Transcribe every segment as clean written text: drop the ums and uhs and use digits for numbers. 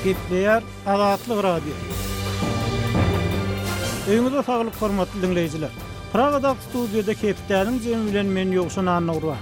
Gepleýär Azatlyk radio. Öňüňizde saglyk hormatly dinleýijiler. Pragada studiýada Kepdäniň jemi bilen men ýogşan anawra.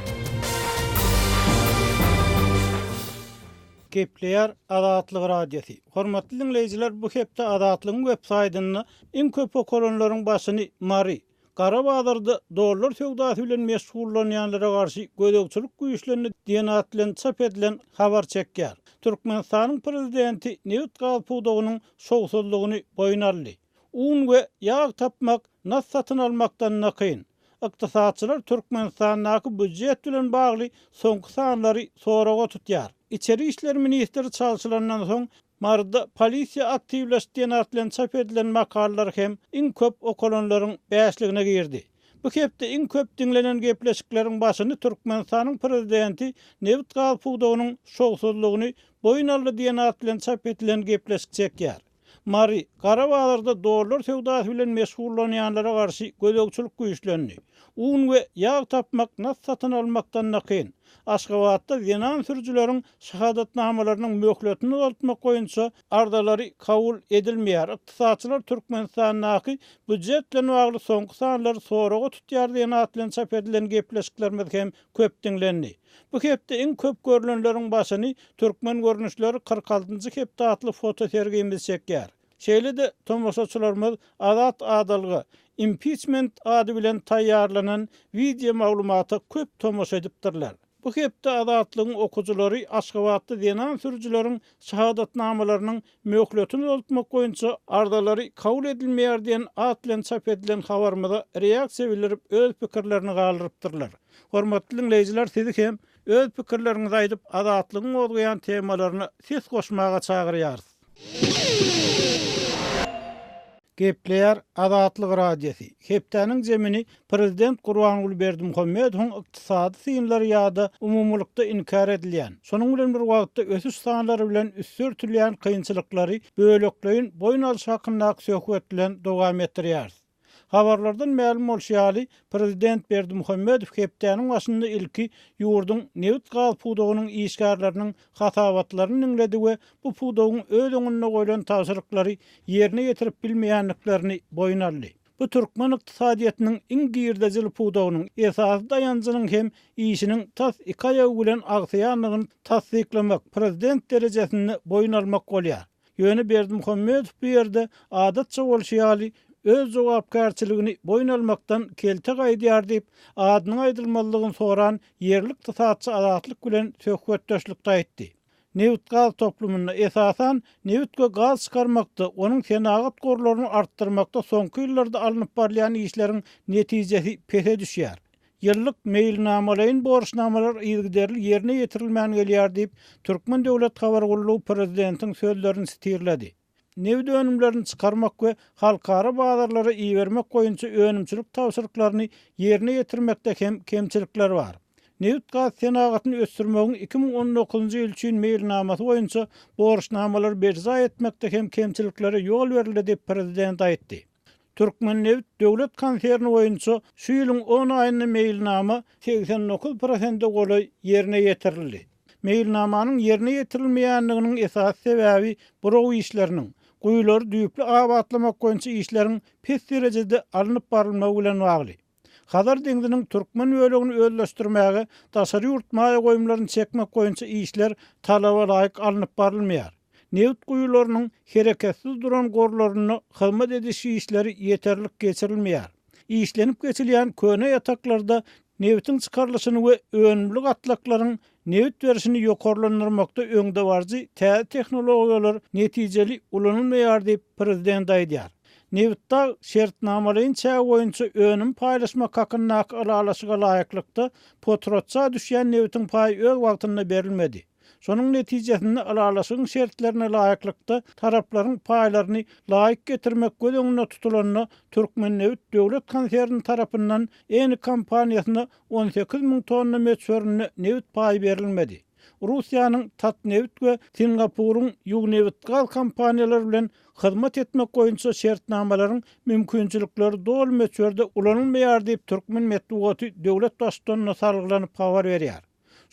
Gepleýär Azatlyk radiosy. Hormatly dinleýijiler, bu hepde Azatlygyň web saýtyny iň köp okulanlaryň başyny Mari Garabağdarda dollar söwdasy bilen meşgullanýanlara garşy gödekçilik güýçlerini diýen at bilen çap edilen habar çekýär. Türkmenistanyň prezidenti Nevit Galpudowynyň şowsuzlygyny boýnarly. Un we ýağ tapmak, nas satyn almakdan nakyn. Ykdysadçylar Türkmenistanyň büdjet bilen bagly soňky sanlary soraga tutýar. İçeri işler ministri çalşylaryndan soň Marda polisiýa aktivleşdiýen atlan çap edilen makallalar hem iň köp okulanlaryň bäşligine girdi. Bu hepde iň köp dinlenen gepleşikleriň başyny Türkmenistanyň prezidenti Nevit Galpudowynyň şowsuzlygyny boýnarly diýen atlan çap edilen gepleşik çekýär. Mari Garabağdarda dollar söwdasy bilen meşgullanýanlara garşy gödekçilik güýçlerini, un we ýağ tapmak, nas satyn almakdan nakyn. Aşgabatda Wenan sürücüleriň şahadatnamalarynyň möhletini uzatmak goýunça ardalary kabul edilmeýär. Ykdysadçylar Türkmenistanyň büdjet bilen bagly soňky sanlary soraga tutýar diýen atlan çap edilen gepleşikler hem köp dinlendi. Bu hepde iň köp görülenleriň başyny türkmen görnüşleri 46-njy hepde atly foto sergimiz çekýär. Şeýle-de tomoşaçylarymyz Azat Adalygy impeachment ady bilen taýýarlanan video maglumaty köp tomoşa edipdirler. Bu hepde Azatlygyň okujulary Aşgabatda Wenan sürücüleriň şahadatnamalarynyň möhletini uzatmak goýunça ardalary kabul edilmeýär diýen at bilen çap edilen habarmyda reaksiýa bildirip öz pikirlerini galdyrypdyrlar. Hormatly dinleýijiler, sizi hem öz pikirlerinizi aýdyp Azatlygyň bolýan temalaryna ses goşmaga çagyrýarys. Gepleýär Azatlyk radiosy. Hepdäniň jemini prezident Gurbanuly Berdimuhammedowyň ykdysady synlary ýa-da umumlykda inkar edilýän. Şonuň bilen bir wagtda ösüş sanlary bilen üstürtilýän kynçylyklary bölekleýin boýun alyş hakynda söhbet bilen dowam etdirýär. Habarlardan ma'lum bolýaly, prezident Berdimuhammedow hepdäniň başynda ilki ýurduň Nevit Galpudowynyň işgärlerini hatabatlaryny dinledi we bu pudowyň öz öňüne goýulan taşryklary ýerine ýetirip bilmeýänliklerini boýnarly. Bu türkmen ykdysadyýatynyň iň girdejil pudowynyň esasy dayanjynyň hem işiniň tas ikaýa bilen agsaýanlygyny tasdiklamak, prezident derejesini boýnalmak bolýar. Ýöne Berdimuhammedow bu ýerde adatça bolýaly öz jogapkärçiligini boýnalmakdan kelte gaýdýar diýip adynyň aýdylmalygyny soran yerlik ykdysadçy Azatlyk bilen söhbetdeşlikde aýtdy. Nevit gaz toplumyna esasan Nevitge gaz çykarmakda, onuň senagat gorlaryny artdyrmakda soňky ýyllarda alınıp barýan işleriň netijesi pese düşýär. Ýyllyk meýilnamalaryň borçnamalar ýygyderli ýerine ýetirilmän gelýär diýip Türkmen Döwlet Habar Gurulugy prezidentiň sözlerini stirledi. Nevit önümlerini çıkarmak we halkara bazarlara iyi vermek goýunça önümçilik tawşyryklaryny ýerine ýetirmekde hem kemçilikler bar. Nevit gaz senagatyny ösdürmegiň 2019-njy ýyl üçin meýilnamasy goýunça borçnamalar berza etmekde hem kemçiliklere ýol berildi diýip prezident aýtdy. Türkmen Nevit döwlet konserni goýunça şu ýylyň 10 aýyny meýilnama 89% golay ýerine ýetirildi. Meýilnamanyň ýerine ýetirilmeýänliginiň esas sebäbi bu işleriniň Guýulary düýpli abatlamak goýunça işleriň pes derejede alınıp barylmagy bilen bagly. Hazar deňdiniň türkmen bölegini özleşdirmäge, daşary ýurtmaýa goýumlaryny çekmek goýunça işler talaba laýyk alınıp barylmaýar. Nevit guýularynyň hereketsiz duran gorlaryny hyzmat ediş işleri ýeterlik geçirilmeýär. İşlenip geçilýän köne ýataklarda Nevitiň çykarlyşyny we önümlük atlaklaryň Nevit berişini ýokarlandyrmakda öňde barjy tehnologiýalar netijeli ulanylmaýar diýip prezident aýdýar. Nevitde şertnamalaryň çäg goýunça önüm paýlaşmak hakyna alalaşyga laýyklykda potrotsa düşýän Nevitiň paýy öz wagtynda berilmedi. Şonuň netijesinde alalaşygyň şertlerine laýyklykda taraplaryň paýlaryny laýyk getirmek göz tutulanyna Türkmen Nevit döwlet konserni tarapyndan eni kampaniýasyna 18.000 tonna meçörüne Nevit paýy berilmedi. Russiýanyň Tatneft we Singapuryň Yugnevit gaz kampaniýalary bilen hyzmat etmek goýunça şertnamalaryň mümkinçilikleri dol meçörde ulanylmaýar diýip Türkmen medeniýeti döwlet başçylygyna salgylanyp habar berýär.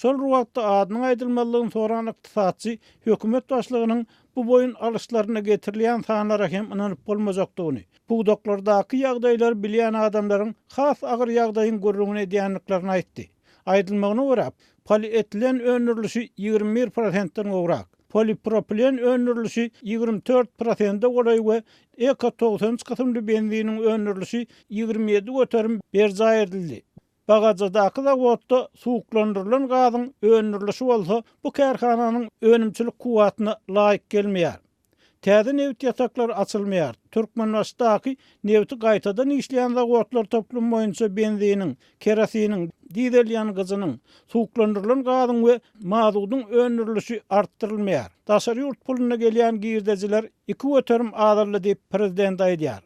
Şol wagtda adynyň aýdylmalygyny soran ykdysadçy hökümet başlygynyň bu boyun alışlarına getirilen sanlara hem inanyp bolmajakdygyny, bu doktordaky ýagdaýlar bilýän adamlaryň has agyr ýagdaýyň görrüňine edýänliklaryny aýtdy. Aýdylmagyna görä, polietilen öňürlüşi 21%-den gowrak, polipropilen öňürlüşi 24%-de bolay we EK90 kysymly benziniň öňürlüşi 27 göterim berza edildi. Bagajadaky zawodda suwuklandyrylan gazyň öňürlüşi bolsa, bu kärhananyň önümçilik kuwatyna laýyk gelmeýär. Täze neft ýataklar açylmaýar. Türkmenbaşdaky nefti gaýtadan işleýän zawodlar toplum boýunça benziniň, kerosiniň, dizel ýangyzynyň, suwuklandyrylan gazyň we mazutyň öňürlüşi artdyrylmaýar. Daşary ýurt puluna gelýän girdejiler 2 göterim azarly diýip prezident aýdýar.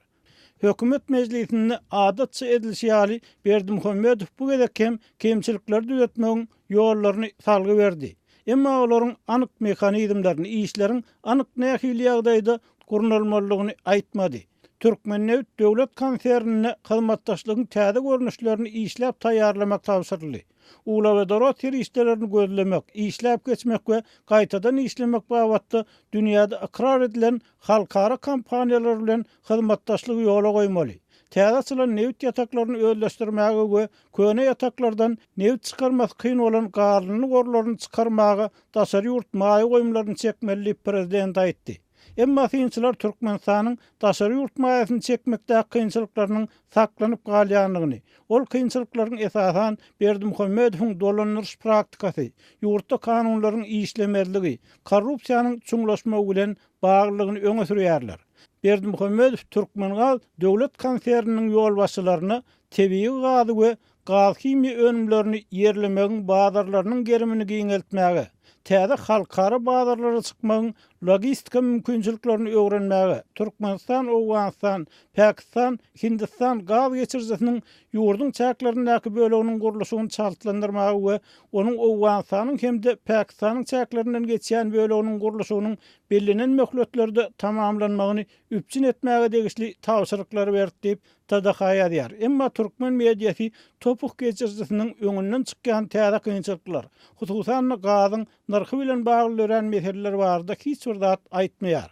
Hökümet meclisinde adatça edilşýäli Berdimuhammedow bu gezek hem kemçilikler düzeltmegiň ýollaryny salgy berdi. Emma olaryň anyk mehanizmlaryny, işleriň anyk nähili ýagdaýda gurnalmalygyny aýtmady. Türkmennewt döwlet konsernine hyzmatdaşlygyň täze görnüşlerini işläp taýýarlamak tapşyryldy. Ula we dorat işlerini gözlemek, işläp geçmek we gaýtadan işlemek babatda dünýäde ikrar edilen halkara kompaniýalar bilen hyzmatdaşlygy ýola goýmaly. Täze açylan neft ýataklaryny özleşdirmäge we köne ýataklardan neft çykarmak kyn bolan garlyny gorlaryny çykarmaga daşary ýurt maýy goýumlaryny çekmeli prezident aýtdy. Emma synçylar Türkmenistanyň daşary ýurt maýysyny çekmekdäki kynçylyklarynyň saklanyp galýanlygyny, ol kynçylyklaryň esasan Berdimuhammedowyň dolandyryş praktikasy, ýurtda kanunlaryň işlemezligi, korrupsiýanyň çuňlaşmagy bilen baglygyny öňe sürýärler. Berdimuhammedow Türkmengaz döwlet konserniniň ýolbaşçylaryna tebii gazy we gaz himi önümlerini yerlemegiň bazarlarynyň gerimini giňeltmäge, täze halkara bazarlara çykmagyň logistika mümkinçiliklerini öwrenmäge, Türkmenistan, Owganistan, Pakistan, Hindistan gaz geçirjisiniň ýurdun çäklerindäki böleginiň gurulşyny çaltlandyrmagy we onuň Owganistanyň hemde Pakistanyň çäklerinden geçýän böleginiň gurulşynyň bellenen möhletlerde tamamlanmagyny üpçün etmäge degişli tapşyryklary berdi diýip tadahaýa diýär. Emma türkmen mediýasy topuk geçirjisiniň öňünden çykýan täze kynçylyklar, hususan gazyň narhy bilen bagly meseleler barada hiç bir zat aýtmaýar.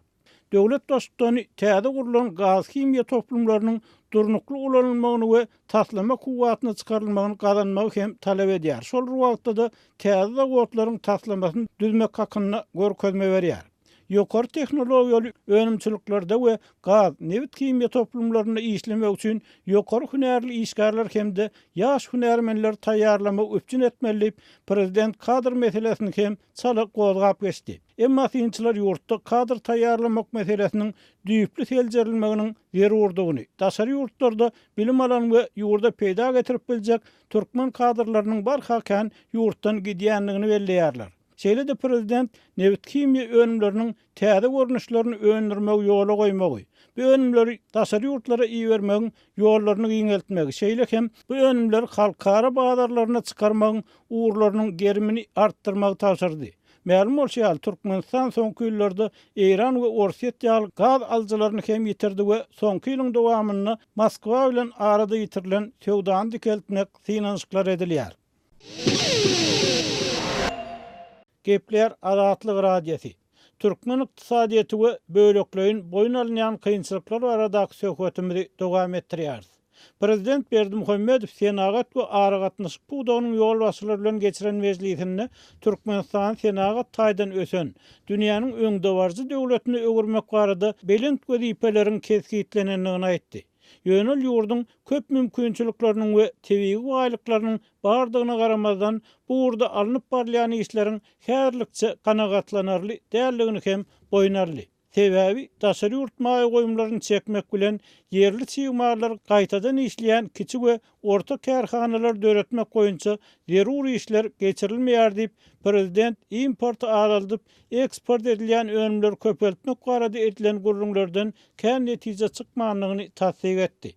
Döwlet dostlugyny täze gurulan gaz himiýa toplumlarynyň durnukly ulanylmagyny we taslama kuwatyny çykarylmagyny gazanmagy hem talap edýär. Şol wagtda da täze zawodlaryň taslamasyny düzmek hakyna görkezme berýär. Ýokary tehnologiýaly önümçiliklerde we gaz, neft himiýa toplumlaryny işlemek üçin ýokary hünärli işgärler hemde ýaş hünärmenler taýýarlamak öpçün etmeli prezident kadr meselesini hem çalyk gozgap geçdi. Emma synçylar ýurtda kadr taýýarlamak meselesiniň düýpli seljerilmeginiň zerurdygyny, daşary ýurtlarda bilim alan we ýurda peýda getirip biljek türkmen kadrlarynyň barhakan ýurtdan gidýänligini belleýärler. Şeýle de prezident neft himiýa önümleriniň täze görnüşlerini öňürmek ýola goýmagy, bu önümleri daşary ýurtlara iýermegiň ýollaryny giňeltmegi, şeýle hem bu önümler halkara bazarlaryna çykarmagyň uğurlarynyň gerimini artdyrmagy tapşyrdy. Ma'lum bolýar, Türkmenistan soňky ýyllarda Eýran we Orsetýaly gaz aljylaryny hem ýitirdi we soňky ýylyň dowamyny Moskwa bilen arada ýitirilen sowdany dikeltmek synanyşyklar edilýär. Gepler Azatlyk Radiosi. Türkmen ykdysadyýaty we bölekleriň boyun alynýan kynçylyklar baradaky söhbetimizi dowam etdirýäris. Prezident Berdimuhammedow Senagat we aragatnaşyk buwdagynyň ýolbaşçylary bilen geçiren mejlisinde Türkmenistan Senagat taýdan ösen, dünýäniň öňde barjy döwletini öwürmek barada belent wezifeleriň kesgitlenenligini aýtdy. Ýönel ýurdun köp mümkinçilikleriniň we tebii gaýlyklarynyň bardygyna garamazdan bu ýurda alınıp barlayan işleriň härlikçe kanagatlanarly däldigini hem boýnarly. Sebebi daşary ýurt maýy goýumlaryny çekmek bilen yerli çyýmarlar gaýtadan işleýän kiçik we orta kärhanalar döretmek goýunça zeruri işler geçirilmeýär diýip prezident import azalyp eksport edilýän önümleri köpeltmek barada edilen gurrunlardan kän netije çykmanlygyny tasdik etdi.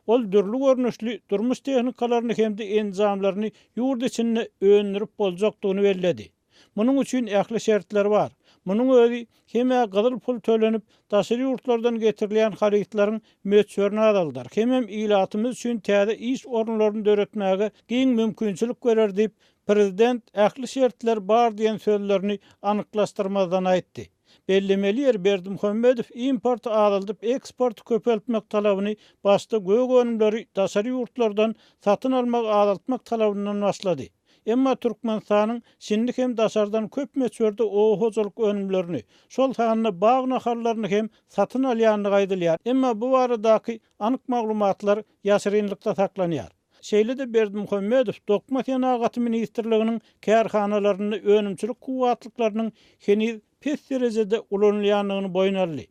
Ol dürli görnüşli durmuş tehnikalaryny hemde enzamlaryny ýurt içinde öňürip boljakdygyny belledi. Munyň üçin ähli şertler bar. Munyň özi heme gazyl pul tölenip daşary ýurtlardan getirilýän harytlaryň möçberini aldylar. Hemem ilatymyz üçin täze iş orunlaryny döretmäge giň mümkinçilik berer diýip prezident ähli şertler bar diýen sözlerini anyklaşdyrmadan aýtdy. Bellemeli yer Berdimuhammedow import azylyp eksport köpeltmek talabyny başda gög önümleri daşary ýurtlardan satyn almak azaltmak talabyndan başlady. Emma Türkmenistanyň şindik hem daşardan köp meçherde o hojalyk önümlerini, şol sanyna bağ naharlaryny hem satyn alýanyny gaýdylýar. Emma bu baradaky anyk maglumatlar ýaşyrynlykda saklanýar. Şeýle-de Berdimuhammedow Dokma Senagat ministrliginiň kärhanalaryny önümçilik kuwatlyklarynyň heniz pes derejede ulanýanlygyny boýnarly.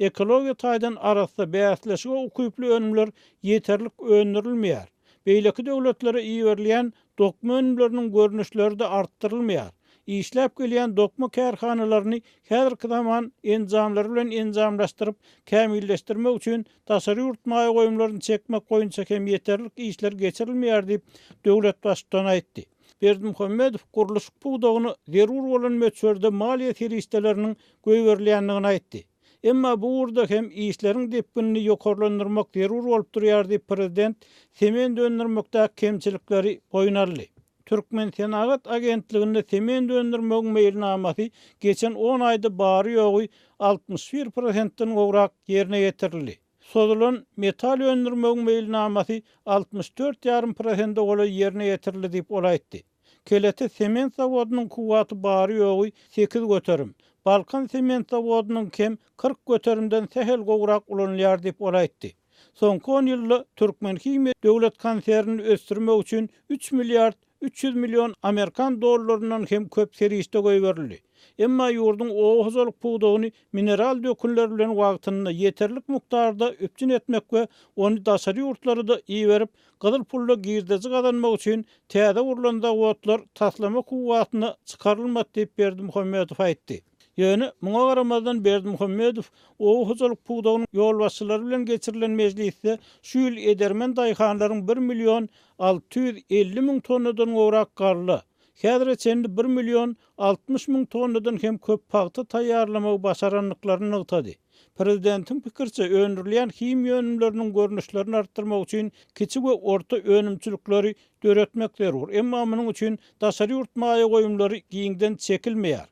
Ekologiýa taýdan arasynda bäsleşige ukuply önümler ýeterlik öndürilmeýär. Beýleki döwletlere iýerilýän dokma önümleriniň görnüşleri de artdyrylmaýar. İşläp gelýän dokma kärhanalaryny häzirki zaman enzamlary bilen enzamlaşdyryp kämilleşdirmek üçin daşary ýurtmagy goýumlaryny çekmek goýunça hem ýeterlik işler geçirilmeýär diýip döwlet başçysyna aýtdy. Berdimuhammedow guruluş puwdagyny zerur bolan meçherde maliýe serişdeleriniň göýberilýändigini aýtdy. Emma bu urda hem işleriň depginini ýokarlandyrmak zerur bolup durýar diýip prezident semen döndürmekde kemçilikleri boýnarly. Türkmen Senagat agentliginde semen döndürmek meýilnamasy geçen 10 aýda bary ýogy 61%-den gowrak ýerine ýetirildi. Sozulan metal öndürmek meýilnamasy 64,5% gola ýerine ýetirildi diýip ol aýtdy. Kelete sement zawodynyň kuwaty bary ýogy 8 göterim. Balkan sement zawodynyň kem 40 göterimden sehel gowrak ulanýar diýip ol aýtdy. Soňky 10 ýylda Türkmen Hime döwlet konserini ösdürmek üçin 3 milliard 300 milyon Amerikan dollarynyň hem köp serişde goýberildi. Emma ýurdun o hojalyk puwdagyny mineral dökünler bilen wagtyny ýeterlik mukdarda öpçün etmek we onu daşary ýurtlary da iýerip gyzyl pulla girdezi gazanmak üçin täze urulanda wotlar taslama kuwatyny çykarylmady diýip Berdimuhammedow aýtdy. Ýöne muňa garamazdan Berdimuhammedow o hojalyk puwdagynyň ýolbaşçylary bilen geçirilen mejlisde şu ýyl edermen daýhanlaryň 1 milyon 650 000 tonnadan gowrak garly, häzir çendi 1 milyon 60 000 tonnadan hem köp paýta taýýarlamagy başaranlyklaryny ýytady. Prezidentiň pikirçe öndürilýän himiýa önümleriniň görnüşlerini artdyrmak üçin kiçik we orta önümçilikleri döretmek zerur. Emma munyň üçin daşary ýurtmagy goýumlary giňden çekilmeýär.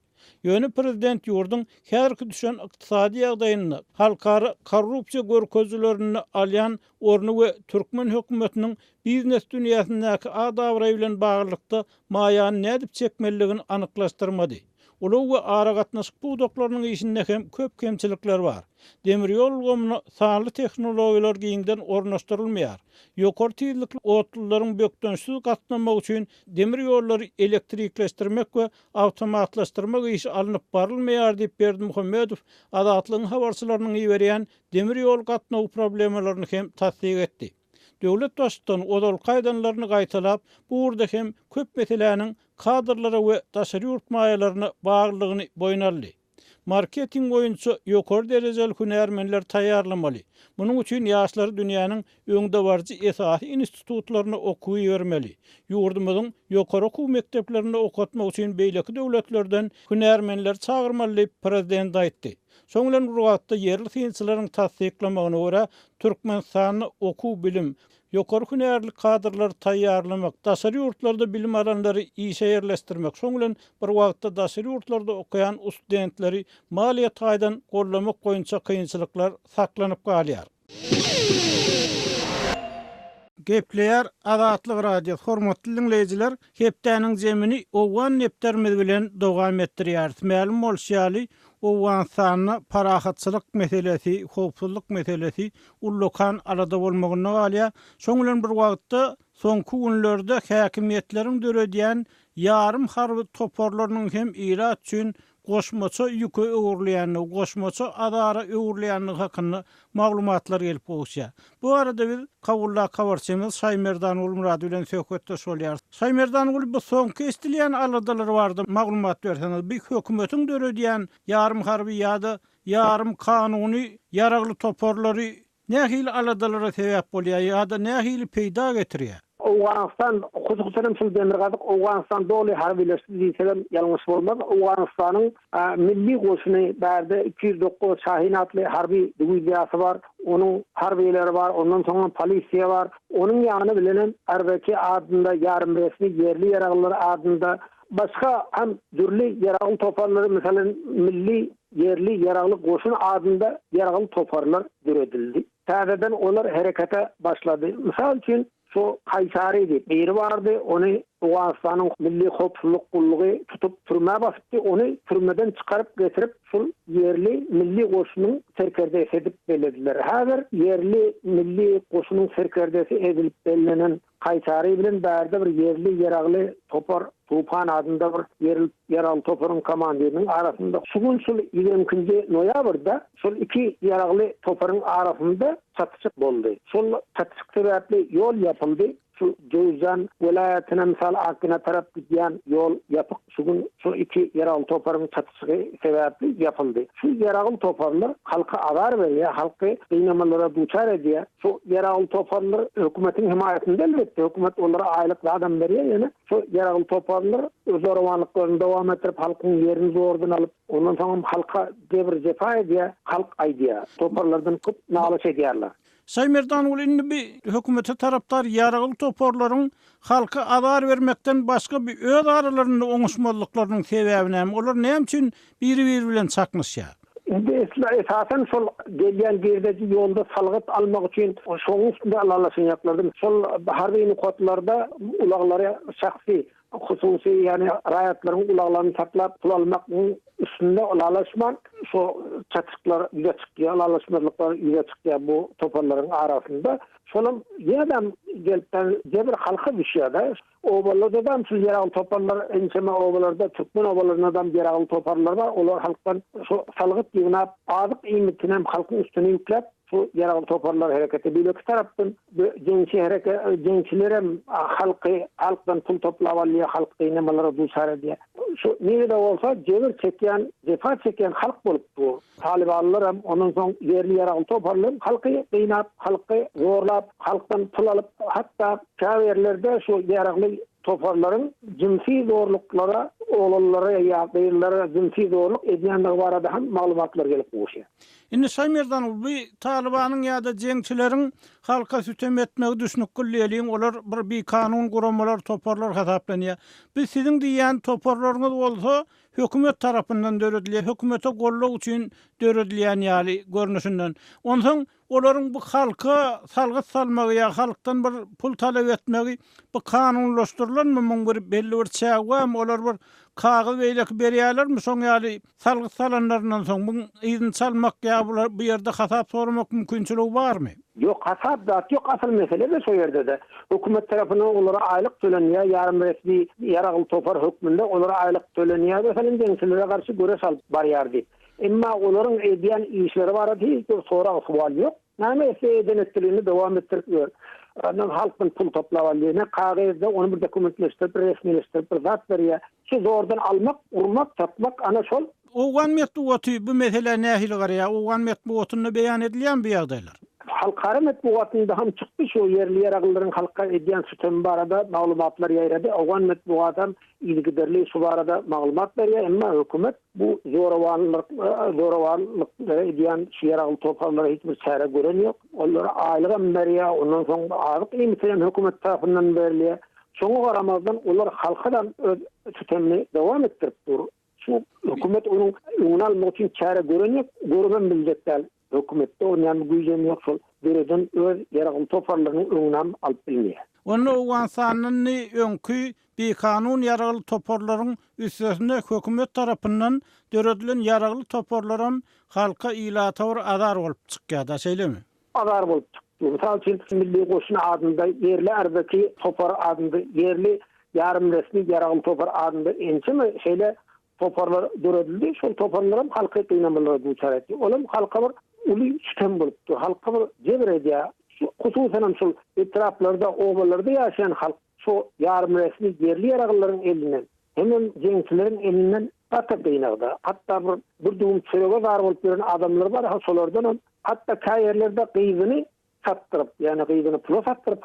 Ýöne prezident ýurdun häzirki düşen ykdysady ýagdaýyny, halkara korrupsiýa görkezlerini alýan orny we Türkmen hökümetiniň biznes dünýäsindäki adawry bilen baglykda maýany nädip çekmeligini anyklaşdyrmady. Ulu we ara gatnaşyk puwdaklarynyň işinde hem köp kemçilikler bar. Demir ýol gomuny sanly tehnologiýalar giňden ornaşdyrylmaýar. Ýokary tezlikli otlullaryň bökdönşsiz gatnamak üçin demir ýollary elektrikleşdirmek we awtomatlaşdyrmak işi alınıp barylmaýar diýip Berdimuhammedow adatlygyň habarçylarynyň iýerýän demir ýol gatnawy problemalaryny hem tasdik etdi. Döwlet başçysynyň odal gaýdanlaryny gaýtalap, bu urda hem köp meseleniň kadrlara we daşary ýurtmaýalaryna baglygyny boýnarly. Marketing boýunça ýokary derejeli hünärmenler taýýarlamaly. Munyň üçin ýaşlary dünýäniň öňde barjy esasy institutlaryna okuwy bermeli. Ýurdumyzyň ýokary okuw mekdeplerinde okutmak üçin beýleki döwletlerden hünärmenler çagyrmaly diýip prezident aýtdy. Şoň bilen urgatda yerli synçylaryň tasdiklamagyna görä Türkmenistanyň okuw bilim ýokary hünärli kadrlar taýýarlamak, daşary ýurtlarda bilim alanlary işe ýerleşdirmek, şoň bilen bir wagtda daşary ýurtlarda okuyan studentleri maliýe taýdan gollamak goýunça kynçylyklar saklanyp galýar. Gepleýär Azatlyk radio hormatly dinleýijiler, hepdäniň jemini owan nepdermez bilen dowam etdirýär. Mälim bolýaly owan sanyny parahatçylyk meselesi, howpsuzlyk meselesi ullukan arada bolmagyna galýar. Şoň bilen bir wagtda soňky günlerde häkimiýetleriň döredýän ýarym harby toparlarynyň hem ýyrat üçin goşmaça ýüke öwürleýänligi, goşmaça adara öwürleýänligi hakynda maglumatlar gelip bolýar. Bu arada biz Kawulla kawarçymyz Şaýmerdan Ulmurad bilen söhbetde bolýar. Şaýmerdan ul bu soňky estilýän aladalary bardy, maglumat berseňiz. Bir hökümetiň döredýän ýarym harby ýa-da ýarym kanuny ýaragly toparlary nähili aladalara sebäp bolýar ýa-da nähili peýda getirýär? Awganistan huzurlarym şol demirgadyk Awganistan doly harbileşdi diýsem ýalňyş bolmaz. Awganistanyň milli goşuny bärde 209 Şahin atly harbi diwiziýasy bar, onuň harbiýeleri bar, ondan soň polisiýa bar. Onuň ýanyna bilen RBK adynda ýarym resmi yerli ýaraglary adynda başka hem dürli yarağlı toparları mesela milli yerli yarağlı goşun adında yarağlı toparlar düredildi. Täzeden olar harekete başladı. Misal için şu Kayseri'de biri vardı, onu Afganistan'ın milli hopsuluk kulluğu tutup türmeye basıptı, onu türmeden çıkarıp getirip şu yerli milli koşunun serkerdesi edip belirlediler. Hazır yerli milli koşunun serkerdesi edilip belirlenen Kayseri bilen bärde bir yerli yarağlı topar Tufan adında bir yarağlı toparın komandirinin arasında şugun 20. noyabrda şu iki yarağlı toparın arasında çatışık boldu. Şu çatışık sebepli yol yapıldı. Şu Ceyzan vilayetine misal Akına taraf giden yol yapıp şu iki yarağlı toparın çatışığı sebepli yapıldı. Şu yarağlı toparlar halka avar veriyor, halkı kıynamalara duçar ediyor. Şu yarağlı toparlar hükümetin himayetinde elbette. Hükümet onlara aylık adam veriyor yani. Şu yarağlı toparlar öz ormanlıklarını devam ettirip halkın yerini zordan alıp ondan sonra halka devir cefa ediyor, halk aydiyor. Toparlardan kıp nalış ediyorlar. Saymerdan indi bir hökümete taraptar yarağılı toporların halka azar vermekten başka bir öz aralarında oňuşmalyklarynyň sebäbine olar näme üçin biri bilen çakmışýar? Esasen sol gelýän girdeki yolda salgyt almak üçin şoň üstünde alalaşanýaklardy. Sol harby nukatlarda ulaglara şahsy hususi yani raýatlaryň ulaglaryny saklap pul almakyň üstünde alalaşman şu çatışıklar yüze çıkıyor, alalaşmalıklar yüze çıkıyor bu toparların arasında. Şolum yerden gelipten cebir halka düşüyor da obalardan şu yerel toparlar ençeme obalarda Türkmen obalarından yerel toparlar var. Olar halktan şu salgıt yığınıp azık imitinem halkın üstüne yüklep şu yerel toparlar hareketi bir taraftan gençlere halktan pul toplavalıya halk kıynamalara duşar ediyor. Şu nerede olsa cebir çeken, cefa çeken halk bolup bu. Talibanlar onun son yerli yerel toparlar halkı kıynap, halkı zorlap, halktan pul alıp hatta çaverlerde şu yerel toparların cinsi zorluklara, oğullara ya beyinlere cinsi zorluk edýänler barada hem maglumatlar gelip goşýar. Indi Saymerdan bu Talibanyň ýa-da jeňçileriň halka sütem etmegi düşünüp gülýärliň olar bir kanun guramalar toparlar hasaplanýar. Biz sizin diýen toparlaryňyz bolsa hökümet tarapyndan döredilýär, hökümete golluk üçin döredilýän ýaly görnüşinden. Ondan olaryň bu halka salgyt salmagy ýa halkdan bir pul talap etmegi bu kanunlaşdyrylanmagyň bir belli bir çägem olar bir kagy beýlek berýärlermi soň ýaly salgyt salanlaryndan soň bu izin çalmak ýa bu ýerde hasap sormak mümkinçiligi barmy? Yok hasap da yok asıl mesele de şu yerde de. Hükümet tarafından onlara aylık tölenýär, yarım resmi yarağılı topar hükmünde onlara aylık tölenýär. Efendim gençlere karşı göreş alıp barýardy. Emma onların edýän işleri barada hiç bir sorak sual yok. Näme eden etdiğini devam ettirip adam halkın pul toplavalyny kagazda onu bir dokumentleştirip resmileştirip zat berýär. Şu zordan almak, urmak, satmak ana şol. Owan metbuaty bu mesele nähil garaya? Owan metbuatyny beýan edilýän bir ýagdaýlar. Halkara metbuatında ham çıktı şu yerli yaragıların halka edýän sütem barada maglumatlar ýaýrady. Owan metbuatdan ilgiderli şu barada maglumat berýär, emma hökümet bu zorawanlyk edýän şu yaragıly toparlara hiç bir çare gören ýok. Onlara aýlyga berýär, ondan soň aýlyk imitilen hökümet tarapyndan berilýär. Şoňa garamazdan olar halkadan öz sütemini dowam etdirip dur. Şu hökümet onun öňüne almak üçin çare gören ýok, görmen biljekler. Hökümette oňan güýjen ýok şol bereden öz yaragyn toparlaryny öňüne alyp bilmeýär. Onu Awganistanyň öňkü bir kanun yaragly toparlaryň üstüne hökümet tarapyndan döredilen yaragly toparlaryň halka ilator azar bolup çykýar da şeýlemi? Azar bolup çykdy. Misal üçin milli goşun adında yerli ardaki topar adında yerli yarım resmi yaragly topar adında ençimi şeýle toparlar döredildi. Şol toparlarym halka kıynamalara duçar etdi. Olam halka bir uly sütem bolupdy. Halka bir jebir edýär. Hususan şol etraplarda, obalarda ýaşaýan halk şu yarım resmi yerli yaraglaryň elinden, hemen jeňçilerin elinden atyp beýnagda. Hatda bir dum çörege gar bolup beren adamlar bar, şolardan hatta kaýerlerde gyzyny satdyryp, ýani gyzyny pul satdyryp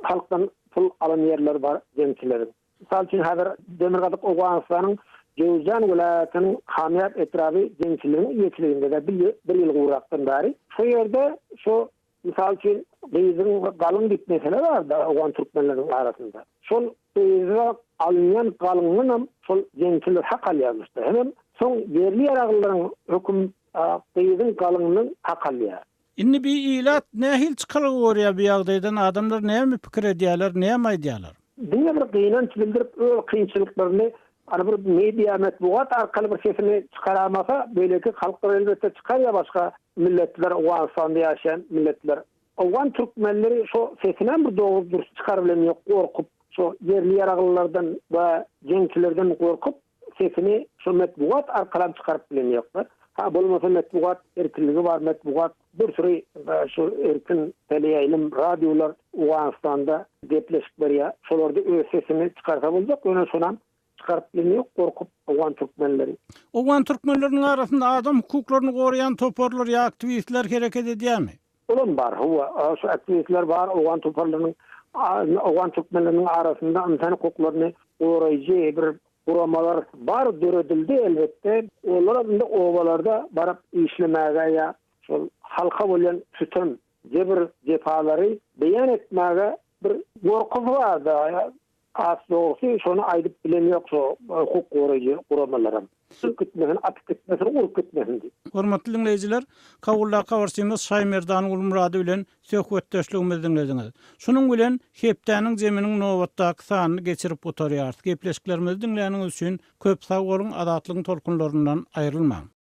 halkdan pul alan ýerler bar jeňçilerin. Misal üçin häzir Demirgazyk Owganystanyň Ceyzan vilayetinin hamiyat etrafı gençlerin üyeçiliğinde de bir yıl uğraktın bari. Şu yerde şu misal için Beyzin galın bir mesele var da Oğan Türkmenlerin arasında. Şol Qyzyga alınýan galynyň şol jeňçiler hak alýarmışdy. Hem soň yerli ýaraglaryň höküm qyzyň galynyň hak alýar. Inni bir ilat nähil çıkalyp gorýar bu ýagdaýdan adamlar näme pikir edýärler, näme aýdýarlar? Diňe bir gynanç bildirip öz kynçylyklaryny bir media matbuat arkaly bir sesini çıkaramasa böyleki halklar elbette çıkar ya başka milletler Awganistanda ýaşaýan milletler. Awgan türkmenleri şo sesinden bir doğru dürüst çıkar bilen ýok gorkup şo yerli ýaraglylardan we jeňçilerden gorkup sesini şo matbuat arkaly çıkaryp bilen ýoklar. Ha bolmasa matbuat erkinligi bar, matbuat bir sürü şu erkin teleýilim radiolar Awganistanda gepleşip berýär. Şolarda öz sesini çıkarsa boljak, öňe şonam çıkarıp bilen ýok, gorkup Awgan türkmenleri. Awgan türkmenleriniň arasynda adam hukuklaryny goraýan toparlar ýa aktivistler hereket edýärmi? Olan bar, huwa şu aktivistler bar, Awgan toparlarynyň Awgan türkmenleriniň arasynda insan hukuklaryny goraýjy bir guramalar bar döredildi elbette. Onlar da owalarda barıp işlemäge ýa şol halka bolan sütün jebir jefalary beýan etmäge bir gorkup bar da. Asloğusu şonu aýdyp bilen ýok şo hukuk goraýjy guramalarym. Sürkütmesen, atyp gitmesen, urkutmesen diýip. Hormatly dinleýijiler, Kawulla Kawarsyňyz Şaýmerdan Ulmurady bilen söhbetdeşligimizi dinlediňiz. Şunuň bilen hepdäniň jeminiň nowatdaky sanyny geçirip oturýar. Gepleşiklerimizi dinleýäniňiz üçin köp sag bolun, adatlygyň tolkunlaryndan aýrylmaň.